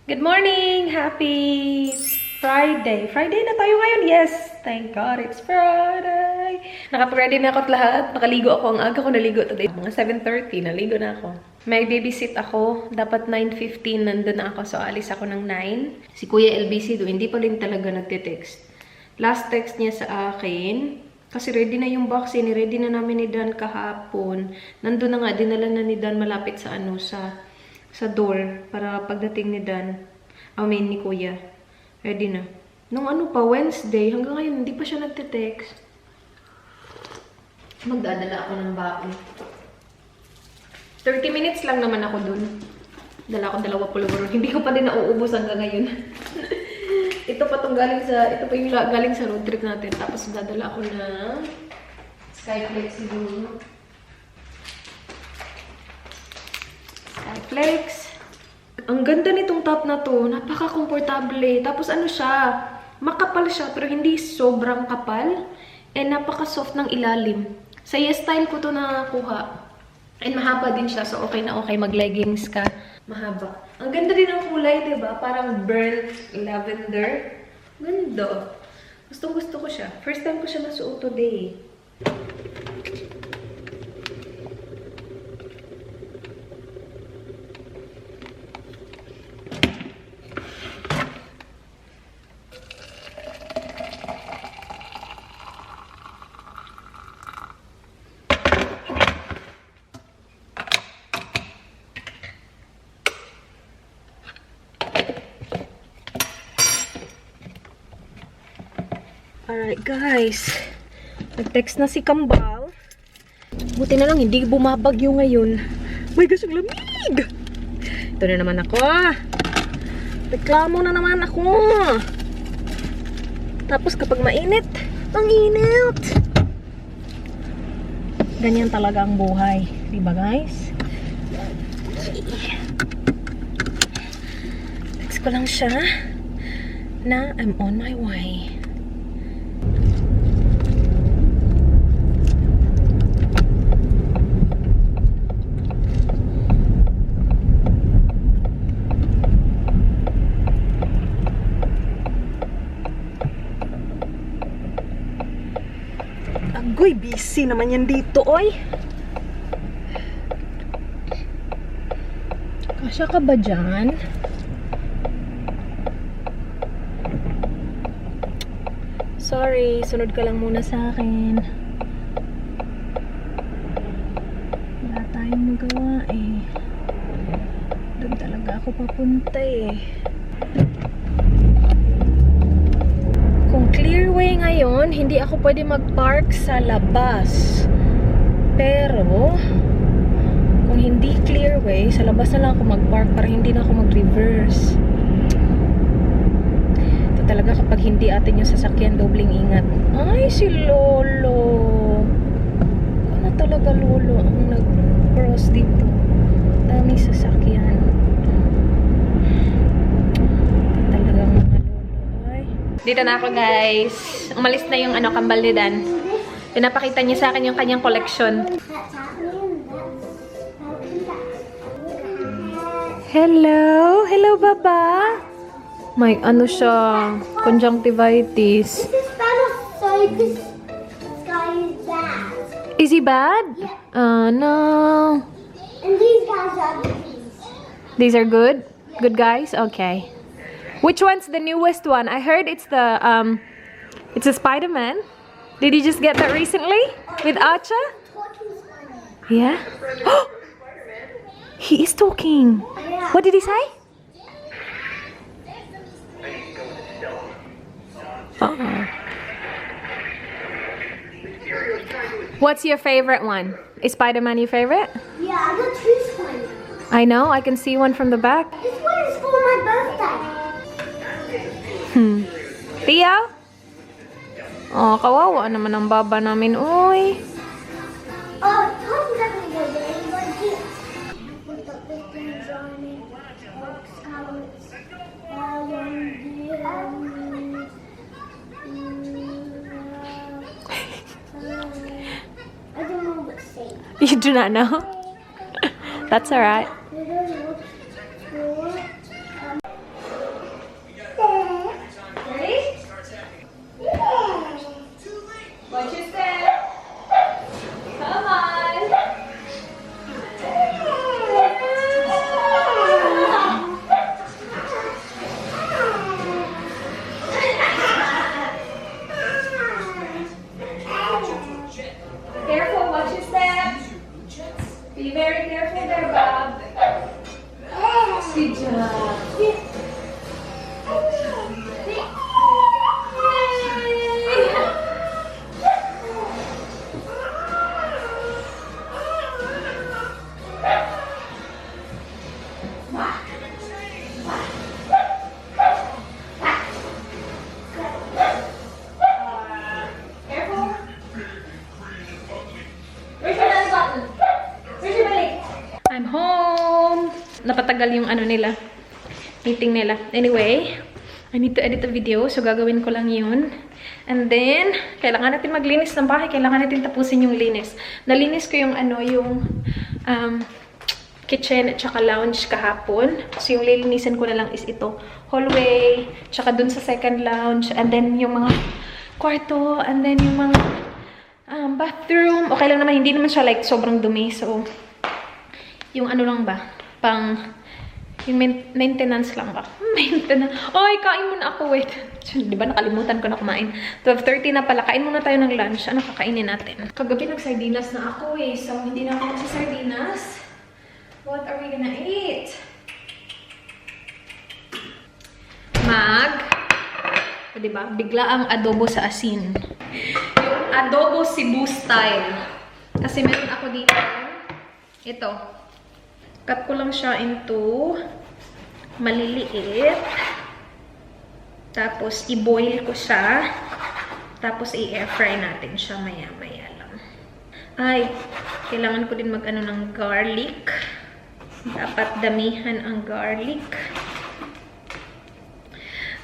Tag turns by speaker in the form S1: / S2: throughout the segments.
S1: Good morning! Happy Friday! Friday na tayo ngayon! Yes! Thank God it's Friday! Nakapag-ready na ako at lahat. Nakaligo ako. Ang aga ko naligo today. Mga 7:30, naligo na ako. May babysit ako. Dapat 9:15 nandun na ako. So, alis ako ng 9. Si Kuya LBC do, hindi pa rin talaga nagte-text. Last text niya sa akin, kasi ready na yung vaccine. Ready na namin ni Dan kahapon. Nandun na nga, dinala na ni Dan malapit sa ano, sa door para pagdating ni Dan, ni Kuya. Ready na. Nung ano pa, Wednesday, hanggang ngayon, hindi pa siya nagte-text. Magdadala ako ng baon. 30 minutes lang naman ako dun. Dala ko 2 pulver. Hindi ko pa din nauubos hanggang ngayon. Ito pa yung galing sa road trip natin. Tapos dadala ako ng Skyflex siguro. Skyflex. Ang ganda nitong top na to. Napaka-komportable. Tapos ano siya, makapal siya pero hindi sobrang kapal. And napaka-soft ng ilalim. Sa style ko to nakuha. And mahaba din siya. So okay na okay mag-leggings ka. Mahaba. Ang ganda din ng kulay, diba? Parang burnt lavender. Ganda. Gustong-gusto ko siya. First time ko siya nasuot today. Alright guys, nag-text na si Kambal. Buti na lang hindi bumabagyo ngayon. My gosh, ang lamig! Ito na naman ako. Reklamo na naman ako. Tapos kapag mainit, ang init. Ganyan talaga ang buhay. Diba guys? Text ko lang siya na I'm on my way. Agoy, busy naman yan dito, oy. Kasya ka ba dyan? Sorry, sunod ka lang muna sa akin. Wala tayong magawa eh. Doon talaga ako papunta eh. Kung clearway ngayon, hindi ako pwede mag-park sa labas. Pero, kung hindi clearway, sa labas na lang ako mag-park para hindi na ako mag-reverse. Ito talaga kapag hindi atin yung sasakyan, dobling ingat. Ay, si Lolo. Ikaw na talaga, Lolo, ang nag-cross dito. Daming sasakyan. Dito na ako guys. Umalis na yung Kambal ni Dan. Pinapakita niya sa akin yung kanyang collection. Hello? Hello, Baba? May ano siya? Conjunctivitis.
S2: This guy is bad.
S1: Is he bad? No.
S2: And these guys are these.
S1: These are good? Good guys? Okay. Which one's the newest one? I heard it's the it's a Spider-Man. Did you just get that recently with Archer? Yeah. He is talking. What did he say? Uh-oh. What's your favorite one? Is Spider-Man your favorite?
S2: Yeah, I got 2 Spider-Man.
S1: I know. I can see one from the back.
S2: This one is for my birthday.
S1: Tia? Oh, kawawa naman ang baba namin. Uy.
S2: Oh, Tom doesn't go there. He goes here. Put the pistons on it. I don't know what to say.
S1: You do not know? That's alright. Be very careful there, Bob. Good job. I'm home. Napatagal yung ano nila. Meeting nila. Anyway, I need to edit a video. So, gagawin ko lang yun. And then, kailangan natin maglinis ng bahay. Kailangan natin tapusin yung linis. Nalinis ko yung ano, yung kitchen at saka lounge kahapon. So, yung lilinisin ko na lang is ito. Hallway, tsaka dun sa second lounge. And then, yung mga kwarto. And then, yung mga bathroom. Okay lang naman. Hindi naman siya like sobrang dumi. So, yung ano lang ba? Yung maintenance lang ba? Maintenance. Ay, kain muna ako. Wait. Di ba nakalimutan ko na kumain? 12:30 na pala. Kain muna tayo ng lunch. Ano kakainin natin? Kagabi nag-sardinas na ako eh. So, hindi na ako sa sardinas. What are we gonna eat? O, diba? Bigla ang adobo sa asin. Yung adobo Cebu style. Kasi meron ako dito. Ito. Cut ko lang siya into maliliit. Tapos, i-boil ko siya. Tapos, i-air fry natin siya maya-maya lang. Ay, kailangan ko din mag-ano ng garlic. Dapat damihan ang garlic.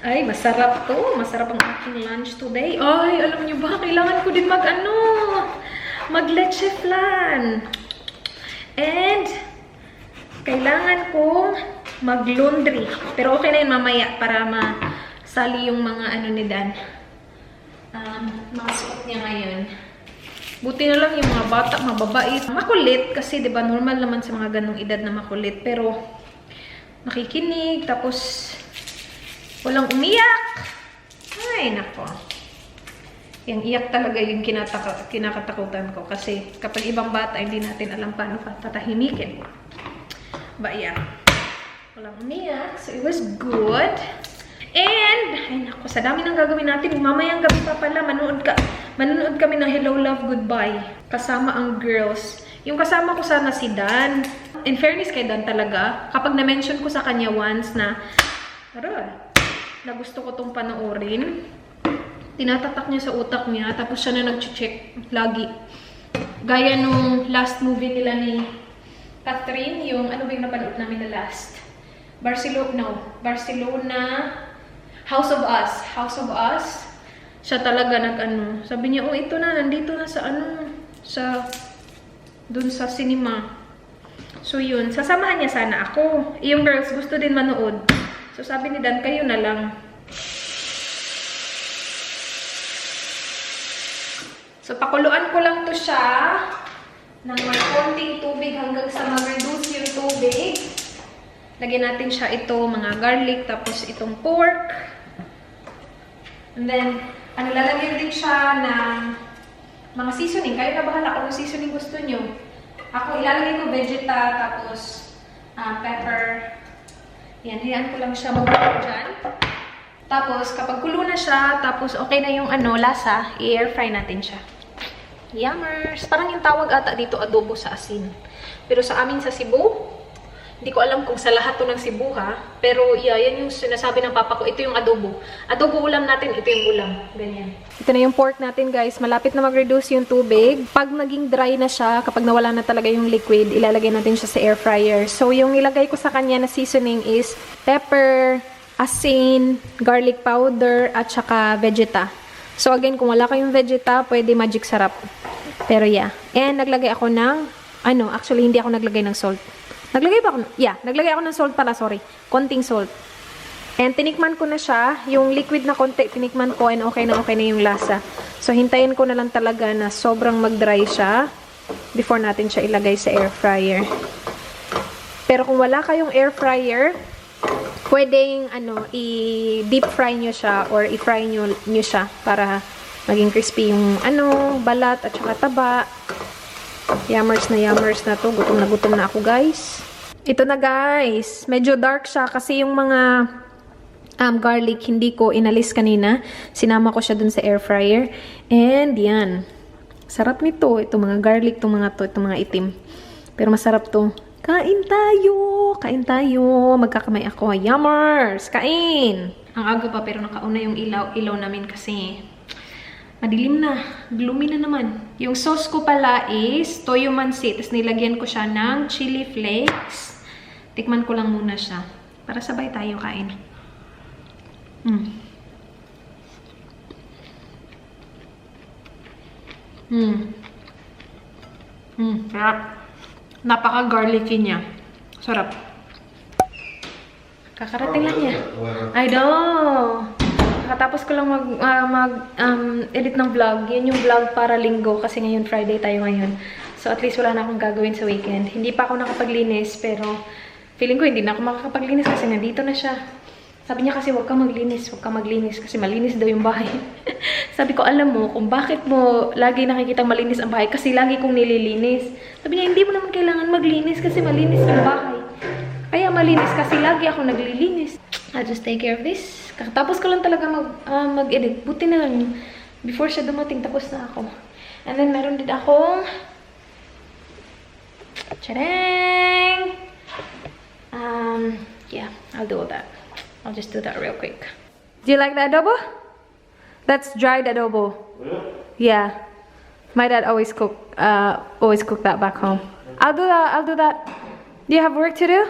S1: Ay, masarap to. Masarap ang aking lunch today. Ay, alam niyo ba, kailangan ko din mag-ano. Mag-leche flan. And kailangan kong mag-laundry. Pero okay na yun mamaya para masali yung mga ano ni Dan. Mga suot niya ngayon. Buti na lang yung mga bata, mababait. Makulit kasi 'di ba normal naman sa mga ganong edad na makulit. Pero nakikinig, tapos walang umiyak. Ay, nako. Yung iyak talaga yung kinakatakutan ko. Kasi kapag ibang bata, hindi natin alam paano patahimikin. But yeah, walang umiyak. So it was good. And, ay naku, sa dami ng gagawin natin. Mamayang gabi pa pala, manonood kami ng Hello, Love, Goodbye. Kasama ang girls. Yung kasama ko sana si Dan. In fairness kay Dan talaga, kapag na-mention ko sa kanya once na, na gusto ko tong panoorin, tinatatak niya sa utak niya, tapos siya na nag-check lagi. Gaya nung last movie nila ni Catherine, yung ano ba yung napanood namin na last? Barcelona, House of Us. Siya talaga nag-ano. Sabi niya, oh ito na, nandito na sa ano, dun sa cinema. So yun, sasamahan niya sana ako. Yung girls gusto din manood. So sabi ni Dan, kayo na lang. So pakuluan ko lang to siya ng may konting tubig hanggang sa mag-reduce yung tubig. Lagyan natin siya ito, mga garlic, tapos itong pork. And then, lalagyan din siya ng mga seasoning. Kayo na bahala kung ano seasoning gusto nyo. Ako, ilalagay ko vegeta, tapos pepper. Yan, hayaan ko lang siya mag-cook dyan. Tapos, kapag kulo na siya, tapos okay na yung lasa, i-air fry natin siya. Yummers! Parang yung tawag ata dito, adobo sa asin. Pero sa amin sa Cebu, hindi ko alam kung sa lahat to ng Cebu ha. Pero yeah, yan yung sinasabi ng papa ko. Ito yung adobo. Adobo ulam natin, ito yung ulam. Ganyan. Ito na yung pork natin guys. Malapit na mag-reduce yung tubig. Pag naging dry na siya, kapag nawala na talaga yung liquid, ilalagay natin siya sa air fryer. So yung ilagay ko sa kanya na seasoning is pepper, asin, garlic powder, at saka vegeta. So again, kung wala kayong vegeta, pwede magic sarap. Pero yeah. And naglagay ako ng, actually hindi ako naglagay ng salt. Naglagay ba ako? Yeah, naglagay ako ng salt pala, sorry. Konting salt. And tinikman ko na siya. Yung liquid na konti, tinikman ko and okay na yung lasa. So hintayin ko na lang talaga na sobrang mag-dry siya before natin siya ilagay sa air fryer. Pero kung wala kayong air fryer, pwedeng i-deep fry nyo siya or i-fry nyo siya para maging crispy yung balat at saka taba. Yummers na to. Gutom na ako, guys. Ito na, guys. Medyo dark siya kasi yung mga garlic hindi ko inalis kanina. Sinama ko siya dun sa air fryer. And yan. Sarap nito. Ito mga garlic, itong mga itim. Pero masarap to. Kain tayo! Kain tayo! Magkakamay ako. Yummers! Kain! Ang aga pa pero nakauna yung ilaw namin kasi madilim na. Gloomy na naman. Yung sauce ko pala is toyo mansi. Tapos nilagyan ko siya ng chili flakes. Tikman ko lang muna siya. Para sabay tayo kain. Sarap. Napaka-garlicky niya. Sarap. Kakarating lang niya. I know. Katapos ko lang edit ng vlog. Yan yung vlog para linggo kasi ngayon Friday tayo ngayon. So at least wala na akong gagawin sa weekend. Hindi pa ako nakapaglinis pero feeling ko hindi na ako makakapaglinis kasi nandito na siya. Sabi niya kasi huwag ka maglinis kasi malinis daw yung bahay. Sabi ko, alam mo kung bakit mo lagi nakikita malinis ang bahay kasi lagi kong nililinis. Sabi niya, hindi mo naman kailangan maglinis kasi malinis yung bahay. Kaya malinis kasi lagi ako naglilinis. I'll just take care of this. Kakatapos ko lang talaga mag-edit. Buti na lang before siya dumating tapos na ako. And then meron din akong tadang! Yeah, I'll do all that. I'll just do that real quick. Do you like the adobo? That's dried adobo. Yeah. My dad always cook that back home. I'll do that. Do you have work to do?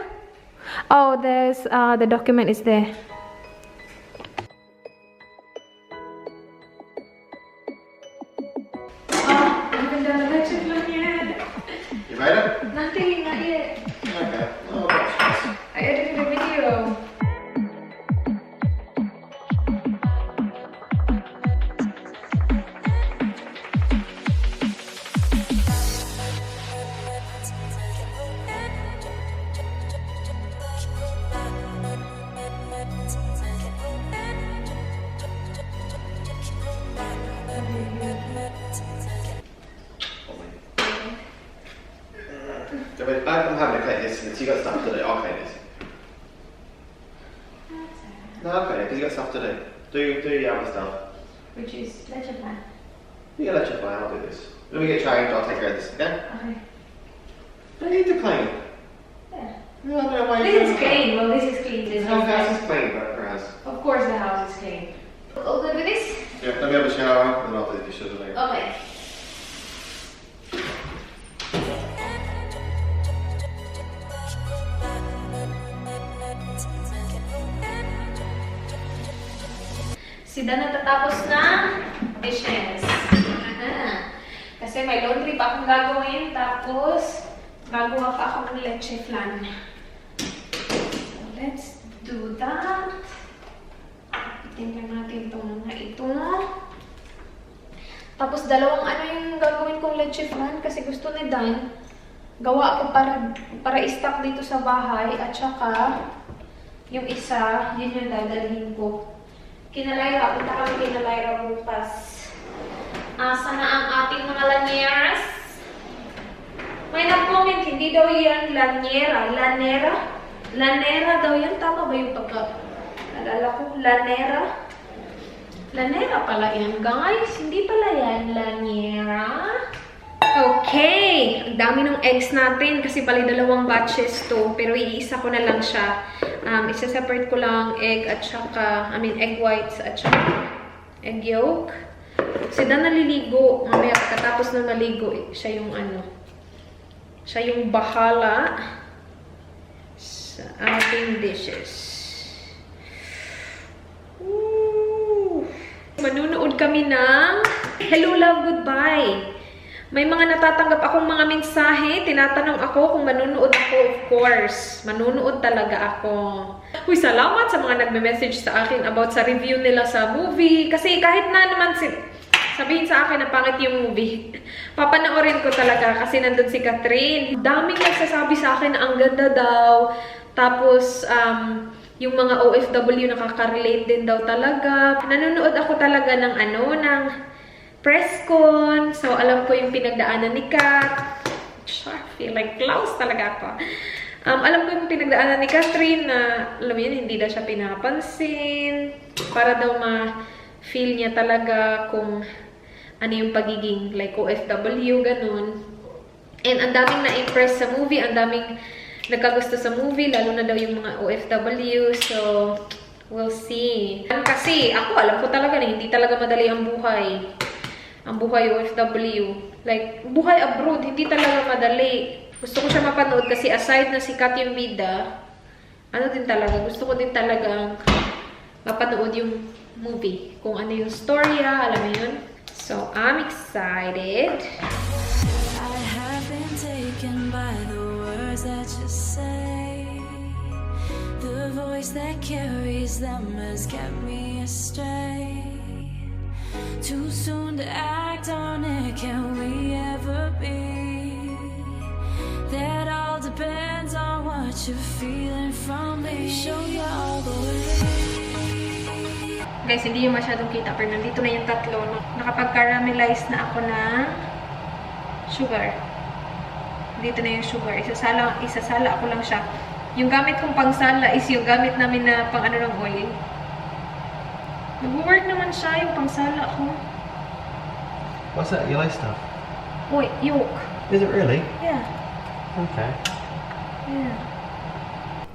S1: Oh, there's the document is there. Oh, I haven't done the lecture plan yet.
S3: You made it?
S1: Nothing, not yet.
S3: Okay. Oh, that's nice.
S1: I edited a video.
S3: I'm having to clean this since you got stuff to do. I'll clean this. No, I'll clean it because you got stuff to do. Do your other stuff.
S1: Which is lecture plan.
S3: You can let you play, I'll do this. When we get changed, I'll take care of this, okay?
S1: Okay.
S3: Don't need to clean.
S1: Yeah.
S3: No, no, wait.
S1: This is clean. Well, this is clean. This
S3: The house is clean, but for us.
S1: Of course, the house is clean. All good with this?
S3: Yeah, let me have a shower and I'll do the dishes later.
S1: Okay. Si Dan natatapos na dishes. Kasi may laundry pa akong gagawin. Tapos, gagawa pa ako ng leche flan. So, let's do that. Tingnan natin itong mga ito. Tapos, dalawang yung gagawin kong leche flan. Kasi gusto ni Dan, gawa ako para i-stock dito sa bahay. At saka, yung isa, yun yung dadalhin ko. Kinalayra, punta kami kinalayra bukas. Asa na ang ating mga lanyeras? May nag-comment, hindi daw yan lanyera. Lanera? Lanera daw yan. Tama ba yung pagka-alala ko? Lanera? Lanera pala yan, guys. Hindi pala yan lanyera. Okay. Ang dami ng eggs natin kasi pala 2 batches to. Pero iisa ko na lang siya. Isa-separate ko lang egg at saka, egg whites at saka egg yolk. Si Dan naliligo. Mamaya pagkatapos na naligo, siya yung siya yung bahala sa ating dishes. Woo! Manunood kami ng Hello Love Goodbye. May mga natatanggap akong mga mensahe. Tinatanong ako kung manunood ako. Of course, manunood talaga ako. Uy, salamat sa mga nagme-message sa akin about sa review nila sa movie. Kasi kahit na naman sabihin sa akin na pangit yung movie, papanoorin ko talaga kasi nandun si Catherine. Daming nagsasabi sa akin na ang ganda daw. Tapos, yung mga OFW nakaka-relate din daw talaga. Nanonood ako talaga ng ng press con. So, alam ko yung pinagdaanan ni Kat. Feeling close talaga ako. Alam ko yung pinagdaanan ni Catherine na, alam mo yun, hindi na siya pinapansin. Para daw ma-feel niya talaga kung ano yung pagiging like OFW, ganun. And ang daming na-impress sa movie, ang daming nagkagusto sa movie, lalo na daw yung mga OFW. So, we'll see. Kasi ako, alam ko talaga na hindi talaga madali ang buhay. Ang buhay OFW. Like, buhay abroad, hindi talaga madali. Gusto ko siya mapanood kasi aside na sikat yung bida, ano din talaga, gusto ko din talagang mapanood yung movie. Kung ano yung storya, alam mo yun? So, I'm excited.
S4: I have been taken by the words that you say. The voice that carries them has kept me astray. Too soon to act on it, can we ever be? That all depends on what you're feeling from me. Show you all the way.
S1: Guys, hindi yung masyadong kita, pero nandito na yung tatlo. Nakapag-caramelize na ako ng sugar. Dito na yung sugar. Isasala ako lang siya. Yung gamit kong pangsala is yung gamit namin na pang ano ng oil. Nag-work naman siya yung pangsala ko.
S3: What's that yellow stuff?
S1: Wait, yolk.
S3: Is it really?
S1: Yeah.
S3: Okay.
S1: Yeah.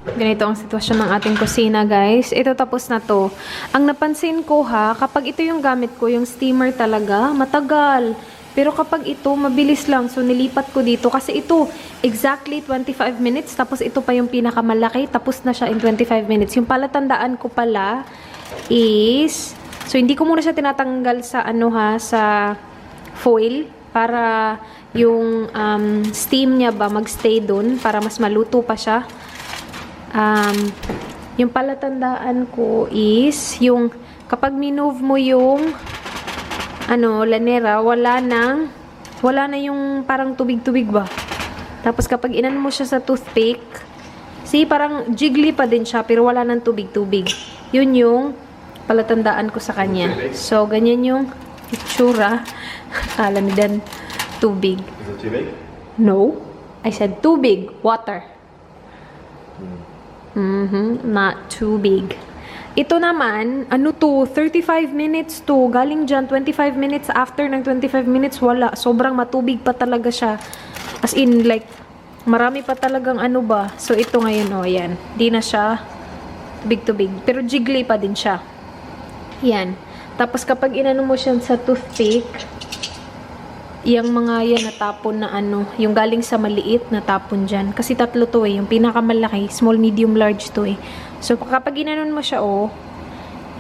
S1: Ganito ang sitwasyon ng ating kusina, guys. Ito, tapos na to. Ang napansin ko ha, kapag ito yung gamit ko, yung steamer talaga, matagal. Pero kapag ito, mabilis lang. So, nilipat ko dito. Kasi ito, exactly 25 minutes. Tapos ito pa yung pinakamalaki. Tapos na siya in 25 minutes. Yung palatandaan ko pala is, so, hindi ko muna siya tinatanggal sa, ano ha, sa foil. Para yung steam niya ba magstay dun. Para mas maluto pa siya. Yung palatandaan ko is, yung kapag minove mo yung lanera, wala na yung parang tubig-tubig ba. Tapos kapag inan mo siya sa toothpick, see, parang jiggly pa din siya, pero wala nang tubig-tubig. Yun yung palatandaan ko sa kanya. So, ganyan yung itsura. Akala ni Dan, tubig.
S3: Is it too big?
S1: No. I said tubig. Water. Not too big. Ito naman, 35 minutes to. Galing dyan, 25 minutes. After ng 25 minutes, wala. Sobrang matubig pa talaga siya. As in, like, marami pa talagang So, ito ngayon, yan. Di na siya tubig-tubig. Pero jiggly pa din siya. Yan. Tapos, kapag inano mo siya sa toothpick, yung mga yan natapon na yung galing sa maliit natapon dyan. Kasi tatlo to yung pinakamalaki, small, medium, large to So, kapag inanon mo siya,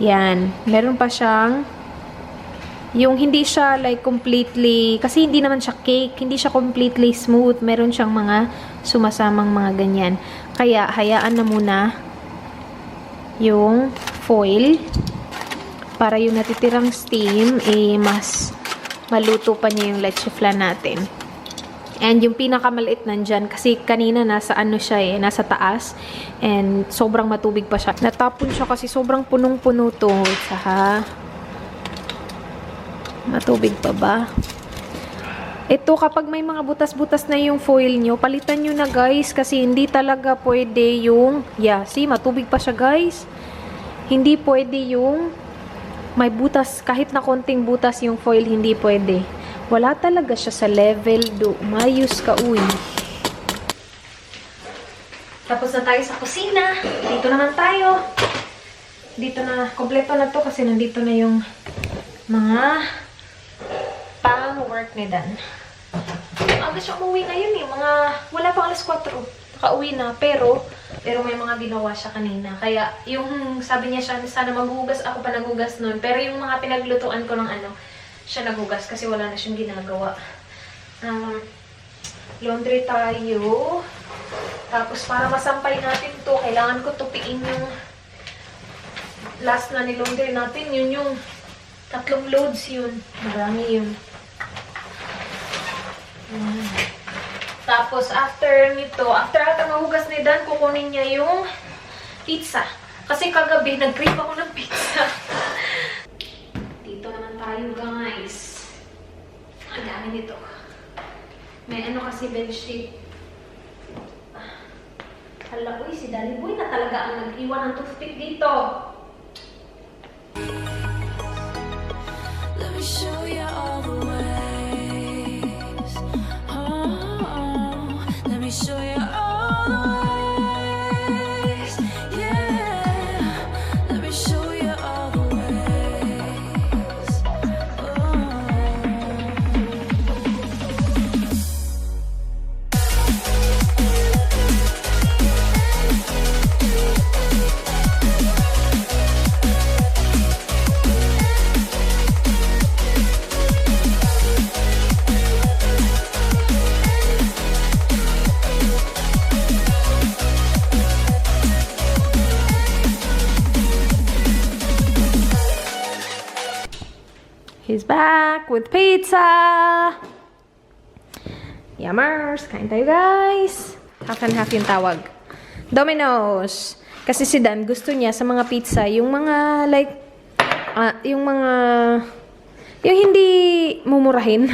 S1: yan, meron pa siyang, yung hindi siya like completely, kasi hindi naman siya cake, hindi siya completely smooth, meron siyang mga sumasamang mga ganyan. Kaya, hayaan na muna yung foil para yung natitirang steam, mas maluto pa niya yung leche flan natin. And yung pinakamaliit nandyan, kasi kanina nasa siya nasa taas. And sobrang matubig pa siya. Natapon siya kasi sobrang punong-puno to. Matubig pa ba? Ito, kapag may mga butas-butas na yung foil nyo, palitan nyo na, guys. Kasi hindi talaga pwede yung, see, matubig pa siya, guys. Hindi pwede yung may butas, kahit na konting butas yung foil, hindi pwede. Wala talaga siya sa level do. Mayus ka, uy. Tapos na tayo sa kusina. Dito naman tayo. Dito na, kompleto na to kasi nandito na yung mga pang-work ni Dan. Aga siya umuwi ngayon wala pang alas 4. Nakauwi na, pero may mga ginawa siya kanina. Kaya, yung sabi niya siya, sana maghugas, ako pa naghugas nun. Pero yung mga pinaglutuan ko ng siya naghugas kasi wala na siyang ginagawa. Laundry tayo. Tapos, para masampay natin to, kailangan ko tupiin yung last na ni-laundry natin. Yun yung 3 loads yun. Marami yun. Tapos, after nito, after ata mahugas ni Dan, kukunin niya yung pizza. Kasi kagabi, nag-crave ako ng pizza. Dito naman tayo, guys. Ang dami nito. May ano kasi bedsheet. Hala, uy, si Danny Boy na talaga ang nag-iwan ng toothpick dito.
S4: Let me show you all the ways. Oh, let me show you all the ways. Yeah, let me show you all the ways. Oh.
S1: He's back with pizza! Yummers! Kain tayo, guys! Half and half yung tawag. Domino's! Kasi si Dan, gusto niya sa mga pizza, yung mga, like, yung hindi mumurahin.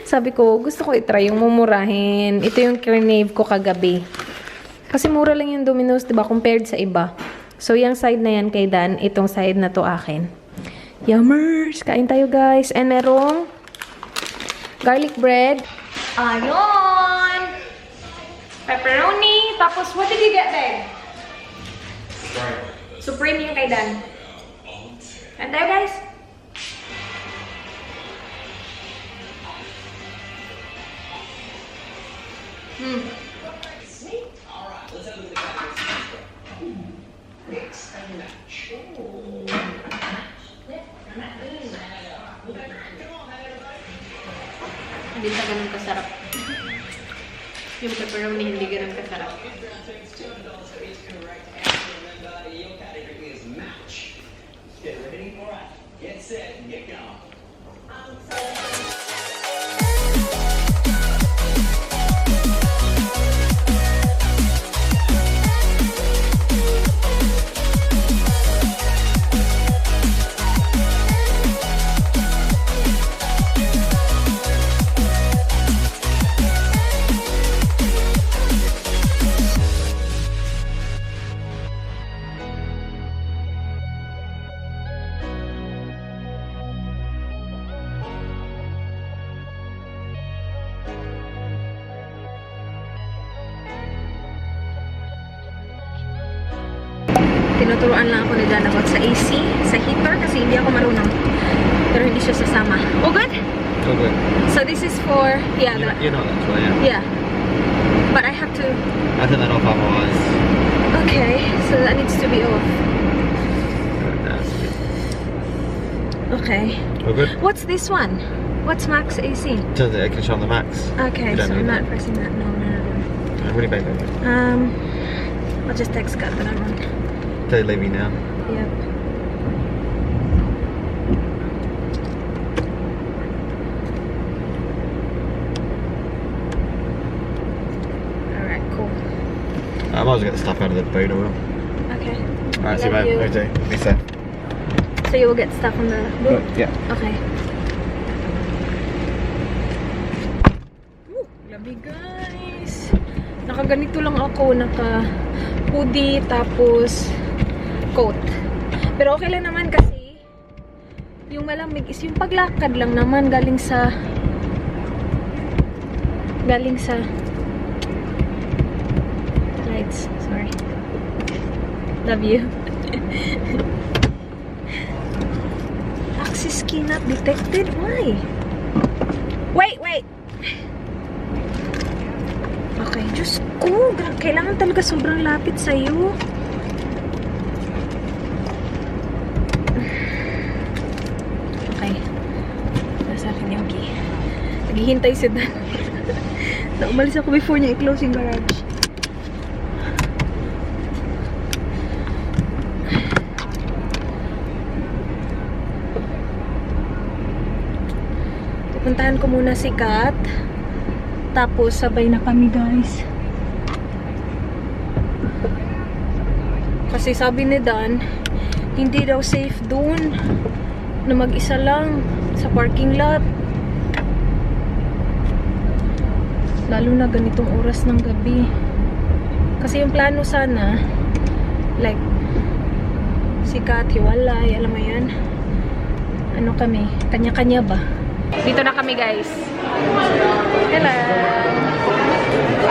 S1: Sabi ko, gusto ko itry yung mumurahin. Ito yung crave ko kagabi. Kasi mura lang yung Domino's, diba? Compared sa iba. So, yung side na yan kay Dan, itong side na to akin. Yummers! Kain tayo, guys. And merong garlic bread. Ayun! Pepperoni. Tapos, what did you get, babe? Supreme yung kay Dan. Kain tayo, guys. Hindi siya ganun kasarap. Yung pepperoni hindi ganun kasarap.
S5: Get ready, alright. Get set, get going.
S1: Tinuturuan lang ako ni Dan about sa AC, sa heater, kasi hindi ako marunong. Pero hindi siya sasama. Oh, good?
S3: Oh, good.
S1: So this is for, yeah,
S3: You know that's right, yeah.
S1: yeah. But I have to,
S3: I think that off otherwise.
S1: okay, so that needs to be off. Okay.
S3: Oh, good.
S1: What's this one? What's max AC?
S3: Turns it, I can show on the max.
S1: Okay,
S3: You don't
S1: so I'm
S3: need
S1: not
S3: that.
S1: pressing that. No.
S3: What do you make of it?
S1: I'll just text God that I'm on.
S3: Don't leave me now.
S1: Yep. Alright, cool.
S3: I might as well get the stuff out of the boot, I will.
S1: Okay.
S3: Alright, see you,
S1: Love
S3: mate.
S1: you.
S3: Okay, be safe.
S1: So you will get stuff on the boot?
S3: Yeah.
S1: Okay. Grabe, guys. Nakaganito lang ako. Naka-hoodie, tapos coat. Pero okay lang naman kasi yung malamig is yung paglakad lang naman galing sa lights. Sorry. Love you. Access key not detected? Why? Wait! Okay, Diyos ko. Kailangan talaga sobrang lapit sa'yo. Okay. Nasa akin yung key. Naghihintay si Dan. Umalis ako before niya i-close yung garage. Pupuntahan ko muna si Kat. Tapos sabay na kami, guys. Kasi sabi ni Dan, hindi daw safe doon na mag-isa lang sa parking lot. Lalo na ganitong oras ng gabi. Kasi yung plano sana, like, sikat, hiwalay, alam mo yan? Ano kami? Kanya-kanya ba? Dito na kami, guys. Hello!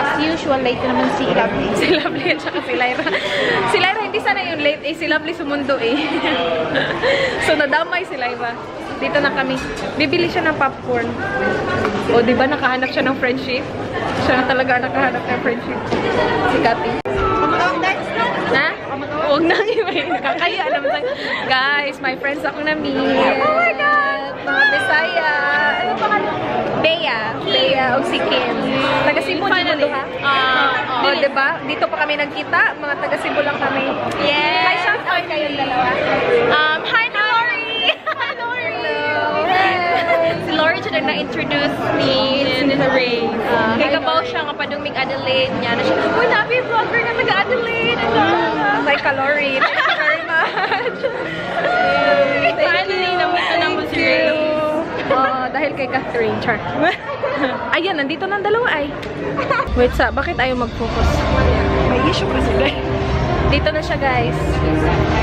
S1: As usual, late naman si Lovely. Si Lovely at saka si Lyra. Si Lyra, hindi sana yung late eh. Si Lovely sumundo eh. So, nadamay si Lyra. Dito na kami. Bibili siya ng popcorn. O, di ba nakahanap siya ng friendship? Siya na talaga nakahanap ng friendship. Si Kati. Na? Huwag nang iba. Nakakaya naman tayo. Guys, my friends ako na meet. Oh my God! Mga Bisaya. Ano pa ka? Bea. Bea o si Kim. Taga Cebu din mo ha? O, diba? Dito pa kami nagkita. Mga taga Cebu lang kami. Yes! Hi, shout out kayong dalawa. Hi, Lori! Hi, Lori! Si Lori siya na-introduce ni Ray. Kay Kabaw siya nga paduming Adelaide niya. Na siya, uy, nabi vlogger na taga-Adelaide. Hi, Kalori. Thank you very much. Finally, namusta na mo si Ray. Dahil kay Catherine. Char. Ayan, nandito ng dalawa ay. Wait, bakit ayaw mag-focus? May issue kasi guys. Dito na siya, guys.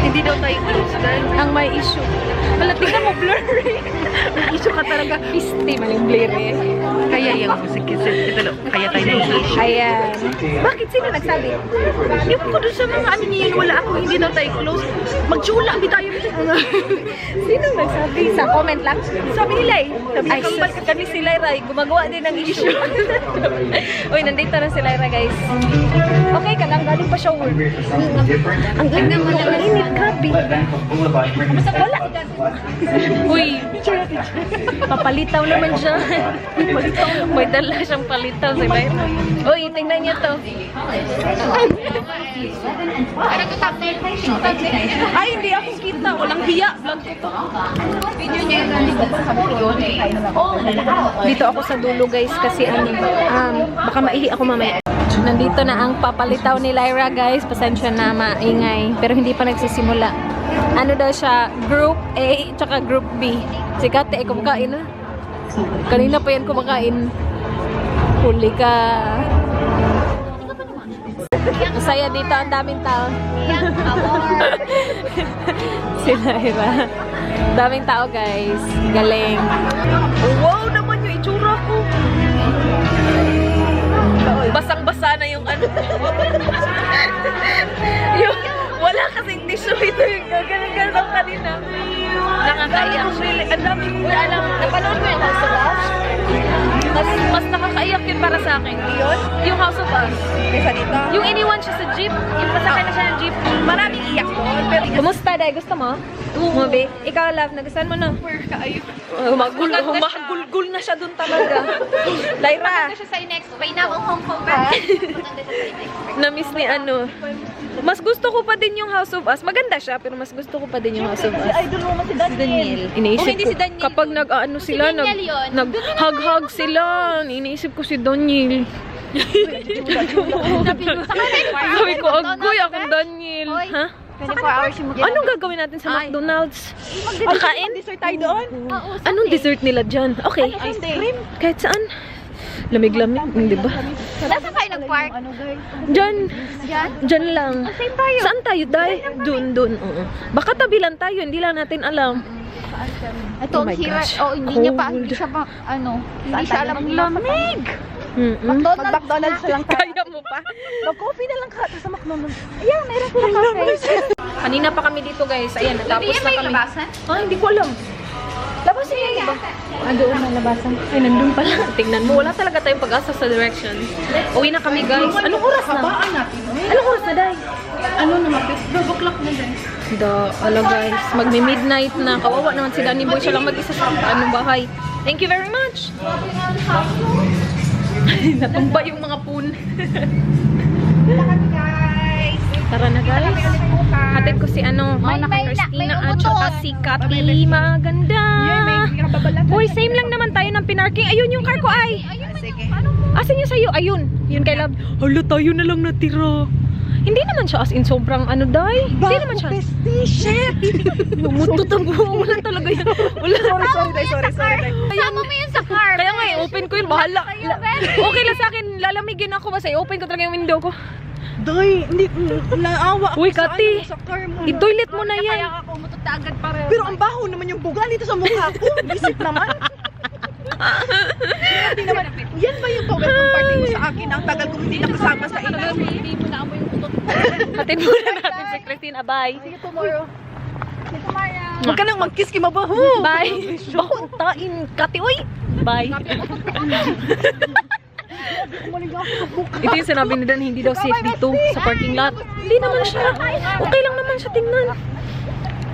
S1: Hindi daw tayo close, guys. Ang may issue. Wala, tingnan mo, blurry. May issue ka talaga. Pisti, maling blurry.
S6: Kaya yung musik ito, kaya tayo ng issue.
S1: Ayan. Bakit? Sino nagsabi?
S6: Yung ko doon sa mga ano niya, wala ako, hindi daw tayo close. Magtsula, hindi tayo.
S1: Sino nagsabi? Sa comment lang?
S6: Sabi nila eh. Sabi
S1: Ay,
S6: kambal ka kami si Lyra, gumagawa din ng issue.
S1: Uy, nandito na si Lyra, guys. Okay ka lang, galing pa siya work. Ang init mo naman. Ang init ka, babe. Basta wala. Uy, papalitaw naman siya. May dala siyang palitaw si Lyra. Uy, tingnan niyo to.
S6: Ay, hindi ako kita. Walang hiya. Vlog ko to.
S1: Dito ako sa dulo, guys, kasi baka maihi ako mamaya. Nandito na ang papalitaw ni Lyra, guys. Pasensya na, maingay. Pero hindi pa nagsisimula. Ano daw siya? Group A, tsaka Group B. Si Kate, kumakain na. Kanina pa yan kumakain. Huli ka. Masaya dito, ang daming tao. Si Lyra. Daming tao, guys. Galing.
S6: Wow naman yung itsura ko. Basang-basa na yung ano. Yung wala kasing tissue ito yung gagalang kanina. Nakakaiyak siya. Ang dami ko alam. Napanood mo yung House of Us? Mas nakakaiyak yun para sa akin. Yun? Yung House of Us. Kaysa dito? Yung iniwan siya sa jeep. Yung pasakay na siya ng jeep. Maraming iyak doon. Pero
S1: Kumusta, Day? Gusto mo? Movie? Ikaw, love, nagustuhan mo na?
S6: magulgul na siya doon talaga.
S1: Lyra,
S2: siya sa next. May na akong Hong Kong
S1: na-miss ni ano. Mas gusto ko pa din yung House of Us. Maganda siya, pero mas gusto ko pa din yung House of Us.
S6: Idol mo si Daniel.
S1: Iniisip
S2: Oh, hindi
S1: ko,
S2: si Daniel
S1: kapag
S2: yun.
S1: nag-ano sila,
S2: Daniel yun.
S1: nag-hug-hug sila. Iniisip ko si Daniel. Sabi ko, agoy akong Daniel.
S2: Hoy.
S1: Ha?
S2: 24 hours yung
S1: Anong gagawin natin sa McDonald's? Kakain?
S6: Dessert tayo doon.
S1: Anong dessert nila dyan? Okay.
S6: Ice cream.
S1: Kahit saan. Lamig-lamig, di ba?
S2: Nasaan kayo nag-park?
S1: Dyan.
S2: Diyan?
S1: Dyan lang.
S2: Saan tayo?
S1: Saan tayo, Day? Doon. Oo. Baka tabi lang tayo, hindi lang natin alam.
S2: Ito
S1: Oh
S2: ang
S1: my
S2: hira.
S1: gosh.
S2: Oh, hindi niya pa,
S1: Cold.
S2: hindi siya pa, hindi siya alam ang lamig.
S6: Mag-McDonald's lang tayo.
S1: Kaya mo pa?
S6: Mag-coffee na lang ka sa McDonald's.
S2: Yeah, meron sila cafe.
S1: Kanina pa kami dito, guys. Ayan, natapos na kami. Ah, hindi ko alam. Labasan yan, diba? Doon na labasan. Ay, nandun pala. Tingnan mo, wala talaga tayong pag-asa sa directions. Uwi na kami, guys. Anong oras na? Anong oras na, Day?
S6: Ano naman? 12 o'clock na din.
S1: Guys. Magmi-midnight na. Kawawa naman si Danny Boy. Siya lang mag-isa sa bahay. Thank you very much. Natumba yung mga pun. Tara na, guys. Hatid ko si Christina at saka si Kati. Maganda. Boy, same lang naman tayo ng pinarking. Ayun yung car ko ay.
S6: Sige.
S1: Asan yung sa'yo? Ayun. Yun kay Love. Hala, tayo na lang natira. Hindi naman siya as in sobrang ano, day. Hindi naman siya.
S6: Shit!
S1: Mututabo. Wala talaga yan. Wala. Sorry.
S6: Sama mo yun sa car.
S1: Kaya nga, open ko yun. Bahala. Okay lang sa akin. Lalamigin ako. Basta i-open ko talaga yung window ko.
S6: Doy, hindi, naawa ako
S1: Uy,
S6: sa,
S1: Kati.
S6: sa car mo.
S1: I-toilet mo na yan.
S6: Kaya ako umutot agad pareho.
S7: Pero ang baho naman yung buga dito sa mukha ko. Bisip naman. Hindi naman. Yan ba yung welcome party mo sa akin? Ang tagal kong hindi nakasama sa inyo.
S6: Hindi mo na amoy yung utot.
S1: Hatid muna natin si Christine. Bye.
S6: See you tomorrow.
S7: Huwag ka nang mag-kiss kay mabaho.
S1: Bye. Bakong tain. Kati, uy. Bye. Ito yung sinabi ni Dan, hindi daw safe dito sa parking lot. Hindi naman siya. Okay lang naman siya tingnan.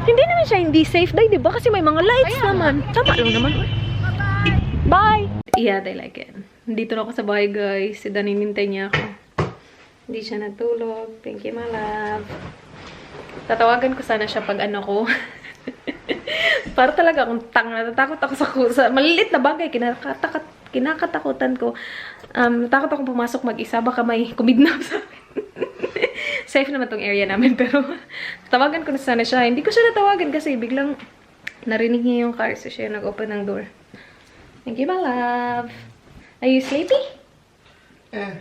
S1: Hindi naman siya hindi safe, day, di ba? Kasi may mga lights naman. Tama lang naman. Bye! Yeah, they like it. Dito na ako sa bahay, guys. Si Dan, hinintay niya ako. Hindi siya natulog. Thank you, my love. Tatawagan ko sana siya pag ano ko. Para talaga akong natatakot ako sa malilit na bagay. Kinakatakutan ko. Natakot akong pumasok mag-isa. Baka may kumidnap sa akin. Safe naman tong area namin. Pero tawagan ko na sana siya. Hindi ko siya natawagan kasi biglang narinig niya yung car. So siya nag-open ng door. Thank you, my love. Are you sleepy?
S3: Eh,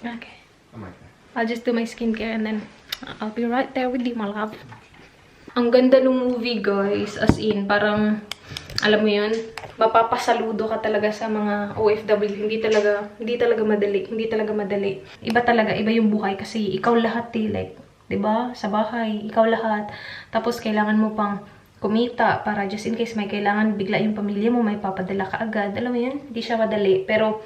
S1: Okay.
S3: I'm okay.
S1: I'll just do my skincare and then I'll be right there with you, my love. Ang ganda ng movie, guys. As in, parang, alam mo yun, mapapasaludo ka talaga sa mga OFW. Hindi talaga madali. Iba talaga, iba yung buhay kasi ikaw lahat like, 'di ba? Sa bahay, ikaw lahat. Tapos kailangan mo pang kumita para just in case may kailangan bigla yung pamilya mo, may papadala ka agad. Alam mo yun? Hindi siya madali. Pero,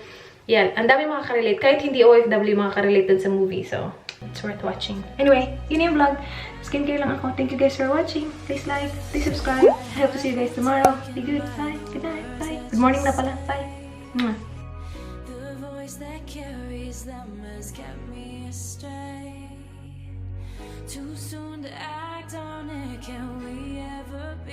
S1: yan, ang dami makaka-relate. Kahit hindi OFW, makaka-relate sa movie. So, it's worth watching. Anyway, yun yung vlog. Skincare lang ako. Thank you guys for watching. Please like, please subscribe. I hope to see you guys tomorrow. Be good. Bye. Good night. Bye. Good morning na pala. Bye. Mwah.
S4: The voice that carries them has kept me astray. Too soon to act on it, can we ever be?